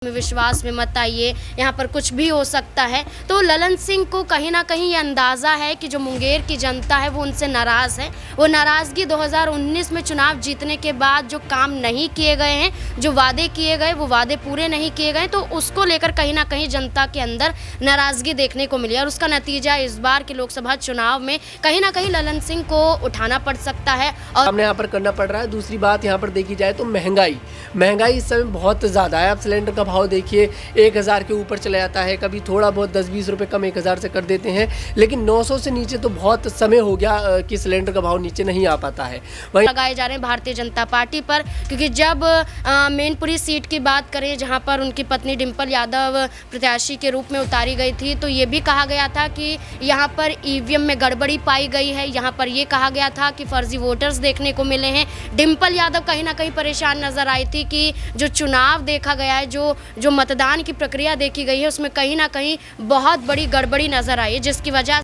में विश्वास में मत आइए, यहाँ पर कुछ भी हो सकता है। तो ललन सिंह को कहीं ना कहीं ये अंदाज़ा है कि जो मुंगेर की जनता है वो उनसे नाराज़ है। वो नाराज़गी 2019 में चुनाव जीतने के बाद जो काम नहीं किए गए हैं, जो वादे किए गए वो वादे पूरे नहीं किए गए, तो उसको लेकर कहीं ना कहीं जनता के अंदर नाराज़गी देखने को मिली और उसका नतीजा इस बार के लोकसभा चुनाव में कहीं ना कहीं ललन सिंह को उठाना पड़ सकता है और हमने यहाँ पर करना पड़ रहा है। दूसरी बात यहाँ पर देखी जाए तो महंगाई इस समय बहुत ज़्यादा है। आप सिलेंडर का भाव देखिए, 1000 के ऊपर चला जाता है, कभी थोड़ा बहुत 10-20 रुपये कम 1000 से कर देते हैं, लेकिन 900 से नीचे तो बहुत समय हो गया कि सिलेंडर का भाव नीचे नहीं आ पाता है। वहीं लगाए जा रहे हैं भारतीय जनता पार्टी पर, क्योंकि जब मैनपुरी सीट की बात करें जहां पर उनकी पत्नी डिंपल यादव प्रत्याशी के रूप में उतारी गई थी, तो ये भी कहा गया था कि यहां पर ईवीएम में गड़बड़ी पाई गई है। यहां पर ये कहा गया था कि फर्जी वोटर्स देखने को मिले हैं। डिंपल यादव कहीं ना कहीं परेशान नजर आई थी कि जो चुनाव देखा गया है, जो मतदान की प्रक्रिया देखी गई है, उसमें कहीं ना कहीं बहुत बड़ी गड़बड़ी नजर आई है, जिसकी वजह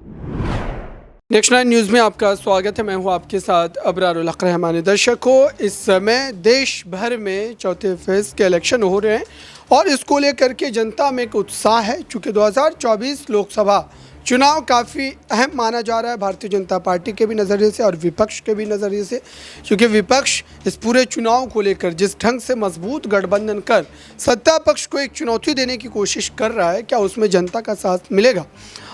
नेक्स्ट 9 न्यूज़ में आपका स्वागत है। मैं हूं आपके साथ अबरारुल हक रहमानी। दर्शकों, इस समय देश भर में चौथे फेज़ के इलेक्शन हो रहे हैं और इसको लेकर के जनता में एक उत्साह है। चूँकि 2024 लोकसभा चुनाव काफ़ी अहम माना जा रहा है भारतीय जनता पार्टी के भी नज़रिए से और विपक्ष के भी नज़रिए से, क्योंकि विपक्ष इस पूरे चुनाव को लेकर जिस ढंग से मजबूत गठबंधन कर सत्ता पक्ष को एक चुनौती देने की कोशिश कर रहा है, क्या उसमें जनता का साथ मिलेगा?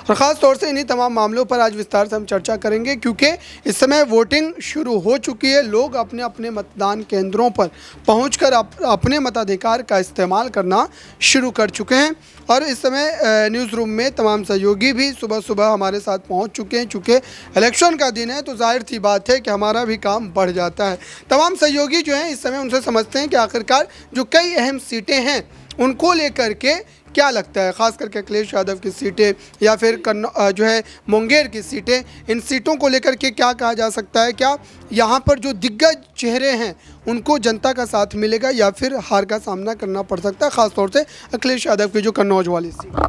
और ख़ास तौर से इन्हीं तमाम मामलों पर आज विस्तार से हम चर्चा करेंगे, क्योंकि इस समय वोटिंग शुरू हो चुकी है। लोग अपने अपने मतदान केंद्रों पर पहुंचकर अपने मताधिकार का इस्तेमाल करना शुरू कर चुके हैं और इस समय न्यूज़ रूम में तमाम सहयोगी भी सुबह सुबह हमारे साथ पहुंच चुके हैं। चूँकि इलेक्शन का दिन है तो जाहिर सी बात है कि हमारा भी काम बढ़ जाता है। तमाम सहयोगी जो हैं इस समय उनसे समझते हैं कि आखिरकार जो कई अहम सीटें हैं उनको लेकर के क्या लगता है, ख़ास करके अखिलेश यादव की सीटें या फिर जो है मुंगेर की सीटें, इन सीटों को लेकर के क्या कहा जा सकता है? क्या यहाँ पर जो दिग्गज चेहरे हैं उनको जनता का साथ मिलेगा या फिर हार का सामना करना पड़ सकता है, ख़ास तौर से अखिलेश यादव की जो कन्नौज वाली सीट?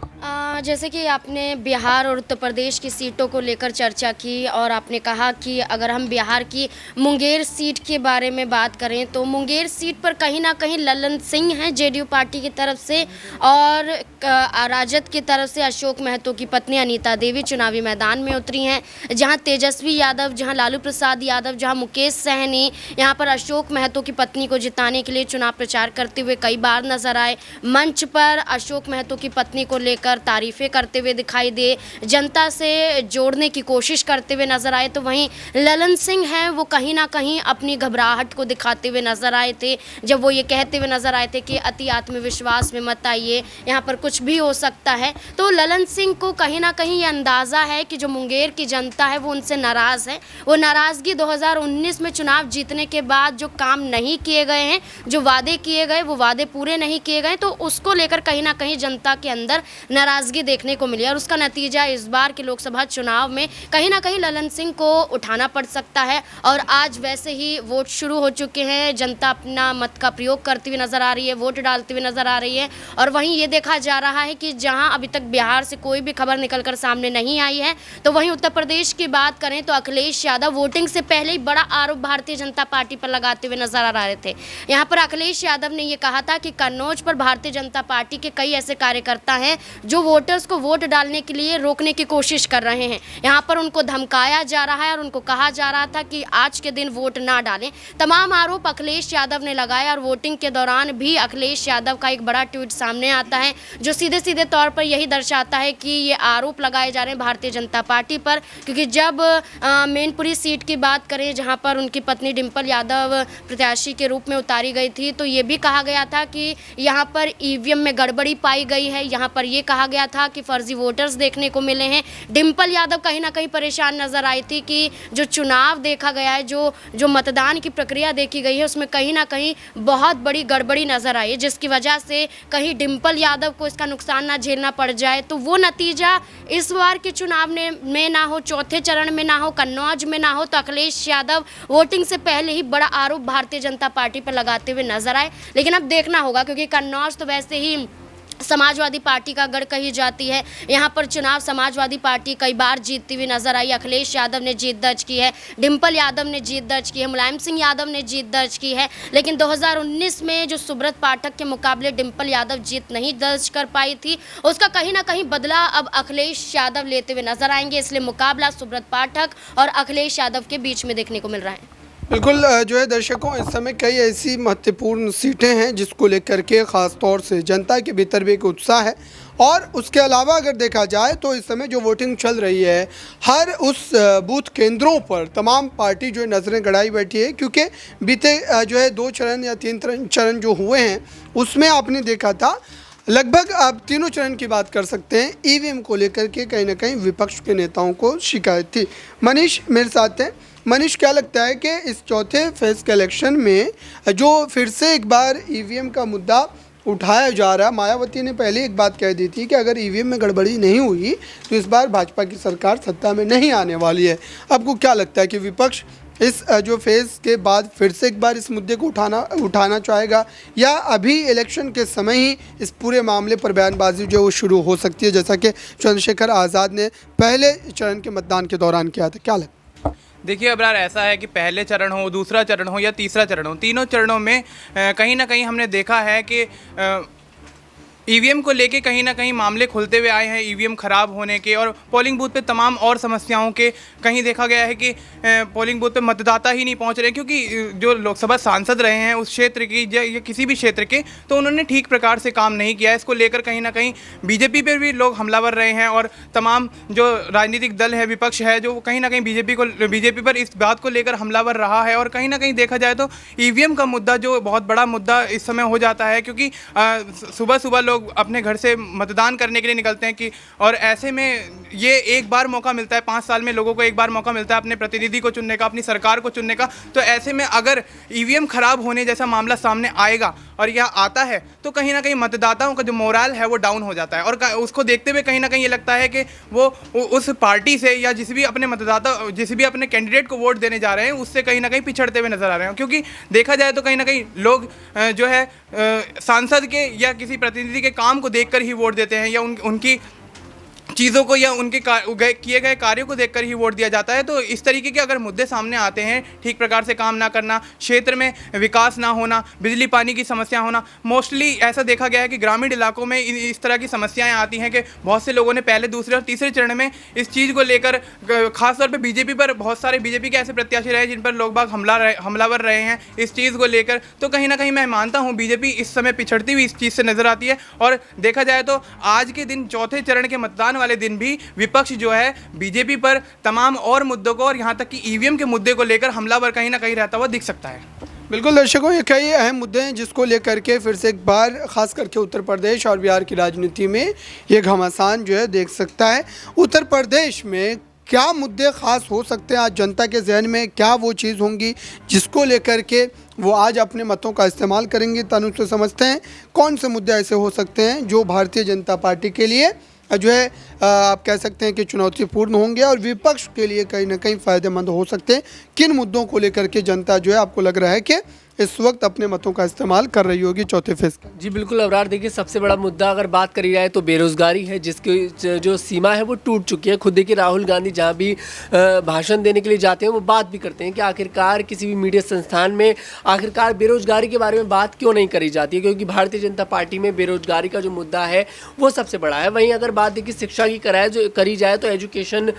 जैसे कि आपने बिहार और उत्तर प्रदेश की सीटों को लेकर चर्चा की और आपने कहा कि अगर हम बिहार की मुंगेर सीट के बारे में बात करें तो मुंगेर सीट पर कहीं ना कहीं ललन सिंह हैं जेडीयू पार्टी की तरफ से, और राजद की तरफ से अशोक महतो की पत्नी अनीता देवी चुनावी मैदान में उतरी हैं। जहां तेजस्वी यादव, जहां लालू प्रसाद यादव, जहां मुकेश सहनी यहाँ पर अशोक महतो की पत्नी को जिताने के लिए चुनाव प्रचार करते हुए कई बार नजर आए। मंच पर अशोक महतो की पत्नी को लेकर तारीफें करते हुए दिखाई दे, जनता से जोड़ने की कोशिश करते हुए नजर आए। तो वहीं ललन सिंह हैं, वो कहीं ना कहीं अपनी घबराहट को दिखाते हुए नजर आए थे, जब वो ये कहते हुए नजर आए थे कि अति आत्मविश्वास में मत आइए, यहाँ पर कुछ भी हो सकता है। तो ललन सिंह को कहीं ना कहीं ये अंदाज़ा है कि जो मुंगेर की जनता है वो उनसे नाराज़ है। वो नाराज़गी 2019 में चुनाव जीतने के बाद जो काम नहीं किए गए हैं, जो वादे किए गए वो वादे पूरे नहीं किए गए, तो उसको लेकर कहीं ना कहीं जनता के अंदर नाराज़गी देखने को मिली और उसका नतीजा इस बार के लोकसभा चुनाव में कहीं ना कहीं ललन सिंह को उठाना पड़ सकता है। और आज वैसे ही वोट शुरू हो चुके हैं, जनता अपना मत का प्रयोग करती हुई नज़र आ रही है, वोट डालती हुई नज़र आ रही है। और वहीं ये देखा जा रहा है कि जहां अभी तक बिहार से कोई भी खबर निकलकर सामने नहीं आई है, तो वहीं उत्तर प्रदेश की बात करें तो अखिलेश यादव वोटिंग से पहले ही बड़ा आरोप भारतीय जनता पार्टी पर लगाते हुए नजर आ रहे थे। यहाँ पर अखिलेश यादव ने यह कहा था कि कन्नौज पर भारतीय जनता पार्टी के कई ऐसे कार्यकर्ता हैं जो वोटर्स को वोट डालने के लिए रोकने की कोशिश कर रहे हैं। यहाँ पर उनको धमकाया जा रहा है और उनको कहा जा रहा था कि आज के दिन वोट ना डालें। तमाम आरोप अखिलेश यादव ने लगाया और वोटिंग के दौरान भी अखिलेश यादव का एक बड़ा ट्वीट सामने आता है जो सीधे सीधे तौर पर यही दर्शाता है कि ये आरोप लगाए जा रहे हैं भारतीय जनता पार्टी पर। क्योंकि जब मैनपुरी सीट की बात करें जहां पर उनकी पत्नी डिंपल यादव प्रत्याशी के रूप में उतारी गई थी, तो ये भी कहा गया था कि यहां पर ईवीएम में गड़बड़ी पाई गई है। यहां पर ये कहा गया था कि फर्जी वोटर्स देखने को मिले हैं। डिंपल यादव कहीं ना कहीं परेशान नजर आई थी कि जो चुनाव देखा गया है, जो मतदान की प्रक्रिया देखी गई है, उसमें कहीं ना कहीं बहुत बड़ी गड़बड़ी नजर आई है, जिसकी वजह से कहीं डिंपल यादव को इसका नुकसान ना झेलना पड़ जाए। तो वो नतीजा इस बार के चुनाव में ना हो, चौथे चरण में ना हो, कन्नौज में ना हो, तो अखिलेश यादव वोटिंग से पहले ही बड़ा आरोप भारतीय जनता पार्टी पर लगाते हुए नजर आए। लेकिन अब देखना होगा, क्योंकि कन्नौज तो वैसे ही समाजवादी पार्टी का गढ़ कही जाती है। यहाँ पर चुनाव समाजवादी पार्टी कई बार जीतती हुई नजर आई। अखिलेश यादव ने जीत दर्ज की है, डिम्पल यादव ने जीत दर्ज की है, मुलायम सिंह यादव ने जीत दर्ज की है। लेकिन 2019 में जो सुब्रत पाठक के मुकाबले डिम्पल यादव जीत नहीं दर्ज कर पाई थी, उसका कहीं ना कहीं बदला अब अखिलेश यादव लेते हुए नजर आएंगे। इसलिए मुकाबला सुब्रत पाठक और अखिलेश यादव के बीच में देखने को मिल रहा है। बिल्कुल जो है दर्शकों, इस समय कई ऐसी महत्वपूर्ण सीटें हैं जिसको लेकर के ख़ास तौर से जनता के भीतर भी एक उत्साह है। और उसके अलावा अगर देखा जाए तो इस समय जो वोटिंग चल रही है, हर उस बूथ केंद्रों पर तमाम पार्टी जो है नज़रें गड़ाई बैठी है, क्योंकि बीते जो है 2 चरण या 3 चरण जो हुए हैं उसमें आपने देखा था लगभग आप तीनों चरण की बात कर सकते हैं, ईवीएम को लेकर के कहीं ना कहीं विपक्ष के नेताओं को शिकायत थी। मनीष मेरे साथ हैं। मनीष, क्या लगता है कि इस चौथे फेज़ के इलेक्शन में जो फिर से एक बार ईवीएम का मुद्दा उठाया जा रहा है, मायावती ने पहले एक बात कह दी थी कि अगर ईवीएम में गड़बड़ी नहीं हुई तो इस बार भाजपा की सरकार सत्ता में नहीं आने वाली है। आपको क्या लगता है कि विपक्ष इस जो फेज़ के बाद फिर से एक बार इस मुद्दे को उठाना चाहेगा, या अभी इलेक्शन के समय ही इस पूरे मामले पर बयानबाजी जो है वो शुरू हो सकती है, जैसा कि चंद्रशेखर आज़ाद ने पहले चरण के मतदान के दौरान किया था? क्या लगता है? देखिए अबरार, ऐसा है कि पहले चरण हो, दूसरा चरण हो या तीसरा चरण हो, तीनों चरणों में कहीं ना कहीं हमने देखा है कि ईवीएम को लेके कहीं ना कहीं मामले खुलते हुए आए हैं। ईवीएम ख़राब होने के और पोलिंग बूथ पे तमाम और समस्याओं के, कहीं देखा गया है कि पोलिंग बूथ पे मतदाता ही नहीं पहुंच रहे, क्योंकि जो लोकसभा सांसद रहे हैं उस क्षेत्र की या किसी भी क्षेत्र के, तो उन्होंने ठीक प्रकार से काम नहीं किया। इसको लेकर कहीं ना कहीं बीजेपी पर भी लोग हमलावर रहे हैं और तमाम जो राजनीतिक दल है, विपक्ष है, जो कहीं ना कहीं बीजेपी पर इस बात को लेकर हमलावर रहा है। और कहीं ना कहीं देखा जाए तो ईवीएम का मुद्दा जो बहुत बड़ा मुद्दा इस समय हो जाता है, क्योंकि सुबह सुबह लोग अपने घर से मतदान करने के लिए निकलते हैं कि, और ऐसे में ये एक बार मौका मिलता है, 5 साल में लोगों को एक बार मौका मिलता है अपने प्रतिनिधि को चुनने का, अपनी सरकार को चुनने का। तो ऐसे में अगर ईवीएम खराब होने जैसा मामला सामने आएगा और यह आता है तो कहीं ना कहीं मतदाताओं का जो मोरल है वो डाउन हो जाता है। और उसको देखते हुए कहीं ना कहीं ये लगता है कि वो उस पार्टी से या जिस भी अपने कैंडिडेट को वोट देने जा रहे हैं उससे कहीं ना कहीं पिछड़ते हुए नजर आ रहे हैं। क्योंकि देखा जाए तो कहीं ना कहीं लोग जो है सांसद के या किसी प्रतिनिधि के काम को देखकर ही वोट देते हैं, या उनकी चीज़ों को या उनके किए गए कार्यों को देखकर ही वोट दिया जाता है। तो इस तरीके के अगर मुद्दे सामने आते हैं, ठीक प्रकार से काम ना करना, क्षेत्र में विकास ना होना, बिजली पानी की समस्या होना, मोस्टली ऐसा देखा गया है कि ग्रामीण इलाकों में इस तरह की समस्याएं आती हैं कि बहुत से लोगों ने पहले, दूसरे और तीसरे चरण में इस चीज़ को लेकर खासतौर पर बीजेपी पर, बहुत सारे बीजेपी के ऐसे प्रत्याशी रहे जिन पर लोग बाग हमलावर रहे हैं इस चीज़ को लेकर। तो कहीं ना कहीं मैं मानता हूँ बीजेपी इस समय पिछड़ती हुई इस चीज़ से नज़र आती है। और देखा जाए तो आज के दिन, चौथे चरण के मतदान वाले दिन भी विपक्ष जो है बीजेपी पर तमाम और मुद्दों को और यहां तक कि ईवीएम के मुद्दे को लेकर हमलावर कहीं ना कहीं रहता हुआ दिख सकता है। बिल्कुल दर्शकों, ये कई अहम मुद्दे हैं जिसको लेकर के फिर से एक बार खास करके उत्तर प्रदेश और बिहार की राजनीति में ये घमासान जो है देख सकता है। उत्तर प्रदेश में क्या मुद्दे खास हो सकते हैं, आज जनता के जहन में क्या वो चीज़ होंगी जिसको लेकर के वो आज अपने मतों का इस्तेमाल करेंगे? तनु से समझते हैं कौन से मुद्दे ऐसे हो सकते हैं जो भारतीय जनता पार्टी के लिए जो है आप कह सकते हैं कि चुनौतीपूर्ण होंगे और विपक्ष के लिए कहीं ना कहीं फ़ायदेमंद हो सकते हैं। किन मुद्दों को लेकर के जनता जो है आपको लग रहा है कि इस वक्त अपने मतों का इस्तेमाल कर रही होगी चौथे फेज का? जी बिल्कुल अबरार, देखिए सबसे बड़ा मुद्दा अगर बात करी जाए तो बेरोज़गारी है, जिसकी जो सीमा है वो टूट चुकी है। खुद देखिए राहुल गांधी जहाँ भी भाषण देने के लिए जाते हैं वो बात भी करते हैं कि आखिरकार किसी भी मीडिया संस्थान में आखिरकार बेरोज़गारी के बारे में बात क्यों नहीं करी जाती है, क्योंकि भारतीय जनता पार्टी में बेरोज़गारी का जो मुद्दा है वो सबसे बड़ा है। वहीं अगर बात देखिए शिक्षा की करी जाए तो एजुकेशन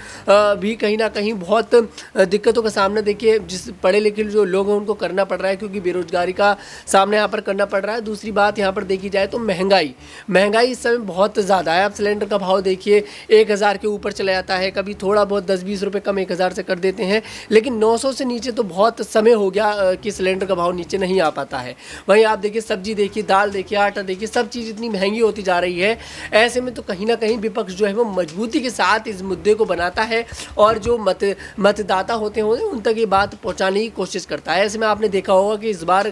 भी कहीं ना कहीं बहुत दिक्कतों का सामना देखिए जिस पढ़े लिखे जो लोग हैं उनको करना पड़ रहा है, क्योंकि बेरोजगारी का सामना यहाँ पर करना पड़ रहा है। दूसरी बात यहाँ पर देखी जाए तो महंगाई इस समय बहुत ज़्यादा है। आप सिलेंडर का भाव देखिए 1000 के ऊपर चला जाता है, कभी थोड़ा बहुत 10-20 रुपये कम 1000 से कर देते हैं, लेकिन 900 से नीचे तो बहुत समय हो गया कि सिलेंडर का भाव नीचे नहीं आ पाता है। वहीं आप देखिए सब्जी देखिए, दाल देखिए, आटा देखिए, सब चीज़ इतनी महंगी होती जा रही है। ऐसे में तो कहीं ना कहीं विपक्ष जो है वो मजबूती के साथ इस मुद्दे को बनाता है और जो मतदाता होते हैं उन तक ये बात पहुँचाने की कोशिश करता है। ऐसे में आपने देखा होगा कि इस बार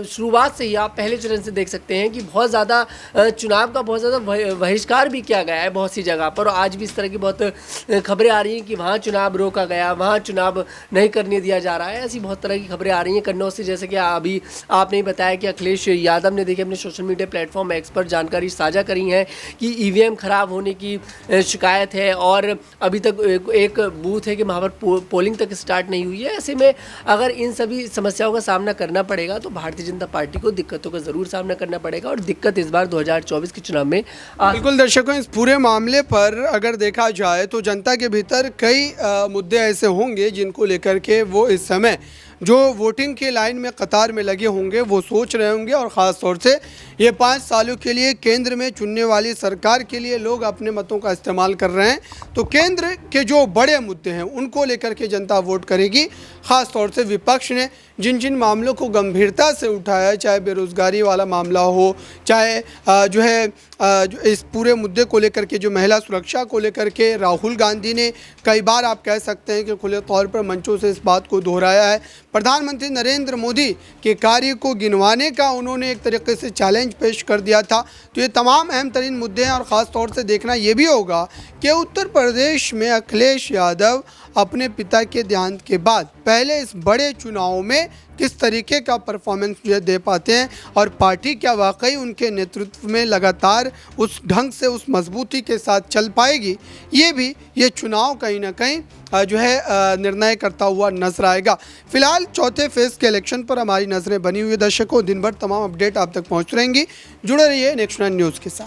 शुरुआत से ही आप पहले चरण से देख सकते हैं कि बहुत ज़्यादा चुनाव का बहुत ज़्यादा बहिष्कार भी किया गया है बहुत सी जगह पर। आज भी इस तरह की बहुत खबरें आ रही हैं कि वहाँ चुनाव रोका गया, वहाँ चुनाव नहीं करने दिया जा रहा है। ऐसी बहुत तरह की खबरें आ रही हैं कन्नौज से, जैसे कि अभी आपने बताया कि अखिलेश यादव ने देखिए अपने सोशल मीडिया प्लेटफॉर्म एक्स पर जानकारी साझा करी है कि ईवीएम खराब होने की शिकायत है और अभी तक एक बूथ है कि वहाँ पर पोलिंग तक स्टार्ट नहीं हुई है। ऐसे में अगर इन सभी समस्याओं का सामना करना पड़ेगा तो भारतीय जनता पार्टी को दिक्कतों का ज़रूर सामना करना पड़ेगा और दिक्कत इस बार 2024 के चुनाव में बिल्कुल। दर्शकों, इस पूरे मामले पर अगर देखा जाए तो जनता के भीतर कई मुद्दे ऐसे होंगे जिनको लेकर के वो इस समय जो वोटिंग के लाइन में कतार में लगे होंगे वो सोच रहे होंगे, और ख़ास तौर से ये 5 सालों के लिए केंद्र में चुनने वाली सरकार के लिए लोग अपने मतों का इस्तेमाल कर रहे हैं। तो केंद्र के जो बड़े मुद्दे हैं उनको लेकर के जनता वोट करेगी। ख़ास तौर से विपक्ष ने जिन जिन मामलों को गंभीरता से उठाया, चाहे बेरोज़गारी वाला मामला हो, चाहे जो है जो इस पूरे मुद्दे को लेकर के जो महिला सुरक्षा को लेकर के राहुल गांधी ने कई बार आप कह सकते हैं कि खुले तौर पर मंचों से इस बात को दोहराया है। प्रधानमंत्री नरेंद्र मोदी के कार्य को गिनवाने का उन्होंने एक तरीके से चैलेंज पेश कर दिया था। तो ये तमाम अहम तरीन मुद्दे हैं और ख़ास तौर से देखना ये भी होगा कि उत्तर प्रदेश में अखिलेश यादव अपने पिता के देहांत के बाद पहले इस बड़े चुनाव में किस तरीके का परफॉर्मेंस जो दे पाते हैं और पार्टी क्या वाकई उनके नेतृत्व में लगातार उस ढंग से उस मजबूती के साथ चल पाएगी। ये चुनाव कहीं ना कहीं जो है निर्णय करता हुआ नजर आएगा। फिलहाल चौथे फेज़ के इलेक्शन पर हमारी नज़रें बनी हुई है। दर्शकों, दिन भर तमाम अपडेट आप तक पहुँच रहेंगी। जुड़े रहिए नेक्स्ट 9 न्यूज़ के साथ।